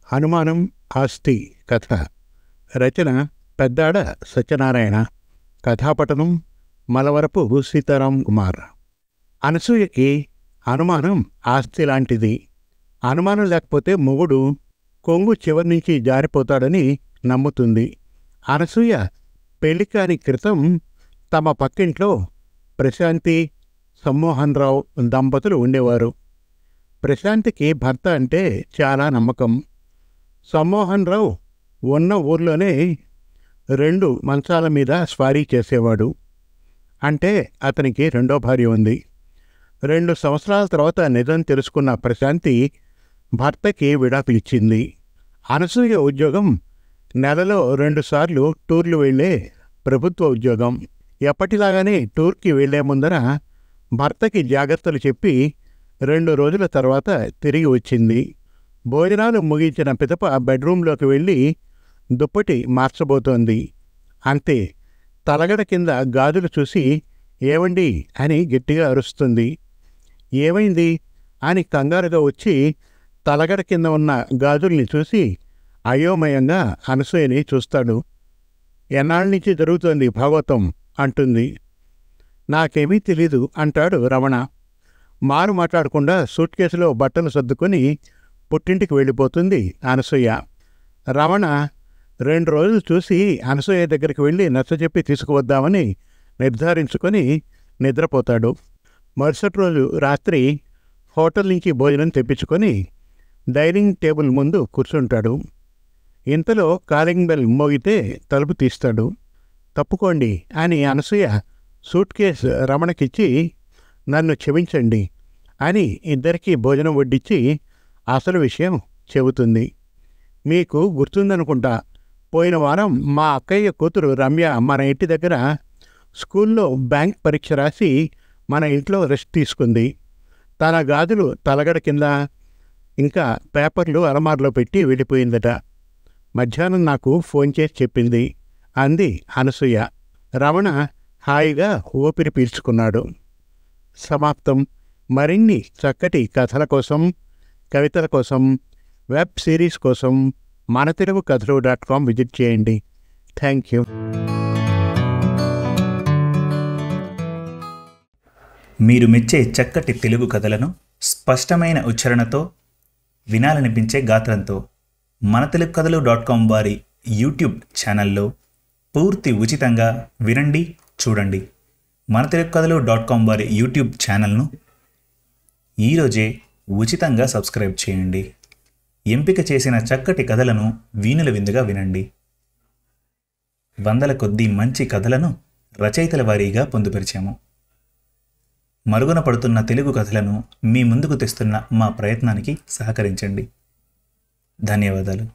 హనుమానం ఆస్తి కథ. రచన పెద్దాడ సత్యనారాయణ. కథాపఠనం మలవరపు సీతారాం కుమార్. అనసూయకి అనుమానం ఆస్తి లాంటిది. అనుమానం లేకపోతే మొగుడు కొంగు చివరి నుంచి జారిపోతాడని నమ్ముతుంది. అనసూయ పెళ్లి కాని క్రితం తమ పక్కింట్లో ప్రశాంతి, సమ్మోహన్ రావు దంపతులు ఉండేవారు. ప్రశాంతికి భర్త అంటే చాలా నమ్మకం. సమ్మోహన్ రావు ఉన్న ఊర్లోనే 2 మంచాల మీద స్వారీ చేసేవాడు. అంటే అతనికి రెండో భార్య ఉంది. 2 సంవత్సరాల తర్వాత నిజం తెలుసుకున్న ప్రశాంతి భర్తకి విడాకులిచ్చింది. అనసూయ ఉద్యోగం నెలలో 2 సార్లు టూర్లు వెళ్లే ప్రభుత్వ ఉద్యోగం. ఎప్పటిలాగానే టూర్కి వెళ్లే ముందర భర్తకి జాగ్రత్తలు చెప్పి 2 రోజుల తర్వాత తిరిగి వచ్చింది. భోజనాలు ముగించిన పిదప బెడ్రూంలోకి వెళ్ళి దుప్పటి మార్చబోతోంది. అంతే, తలగడ కింద గాజులు చూసి ఏవండి అని గట్టిగా అరుస్తుంది. ఏమైంది అని కంగారుగా వచ్చి తలగడ కింద ఉన్న గాజుల్ని చూసి అయోమయంగా అనసూయని చూస్తాడు. ఎన్నాళ్ళ నుంచి జరుగుతోంది భాగవతం అంటుంది. నాకేమీ తెలీదు అంటాడు రమణ. మారు మాట్లాడకుండా సూట్ కేసులో బట్టలు సర్దుకొని పుట్టింటికి వెళ్ళిపోతుంది అనసూయ. రమణ 2 రోజులు చూసి అనసూయ దగ్గరికి వెళ్ళి నచ్చజెప్పి తీసుకువద్దామని నిర్ధారించుకొని నిద్రపోతాడు. మరుసటి రోజు రాత్రి హోటల్ నుంచి భోజనం తెప్పించుకొని డైనింగ్ టేబుల్ ముందు కూర్చుంటాడు. ఇంతలో కాలింగ్ బెల్ మోగితే తలుపు తీస్తాడు. తప్పుకోండి అని అనసూయ సూట్ కేసు రమణకిచ్చి నన్ను క్షమించండి అని ఇద్దరికీ భోజనం వడ్డించి అసలు విషయం చెబుతుంది. మీకు గుర్తుందనుకుంటా, పోయిన వారం మా అక్కయ్య కూతురు రమ్య మన ఇంటి దగ్గర స్కూల్లో బ్యాంక్ పరీక్ష రాసి మన ఇంట్లో రెస్ట్ తీసుకుంది. తన గాజులు తలగడ కింద, ఇంకా పేపర్లు అలమార్లో పెట్టి వెళ్ళిపోయిందట. మధ్యాహ్నం నాకు ఫోన్ చేసి చెప్పింది అంది అనసూయ. రమణ హాయిగా ఊపిరి పీల్చుకున్నాడు. సమాప్తం. మరిన్ని చక్కటి కథల కోసం, కవితల కోసం, వెబ్ సిరీస్ కోసం మనతెలుగుకథలు.com విజిట్ చేయండి. Thank you. మీరు మెచ్చే చక్కటి తెలుగు కథలను స్పష్టమైన ఉచ్చారణతో, వినాలనిపించే గాత్రంతో మనతెలుగుకథలు.com వారి యూట్యూబ్ ఛానల్లో పూర్తి ఉచితంగా వినండి, చూడండి. మనతెలుగుకథలు.com వారి యూట్యూబ్ ఛానల్ను ఈరోజే ఉచితంగా సబ్స్క్రైబ్ చేయండి. ఎంపిక చేసిన చక్కటి కథలను వీణుల విందుగా వినండి. వందల కొద్దీ మంచి కథలను రచయితల వారీగా పొందుపరిచాము. మరుగున పడుతున్న తెలుగు కథలను మీ ముందుకు తెస్తున్న మా ప్రయత్నానికి సహకరించండి. ధన్యవాదాలు.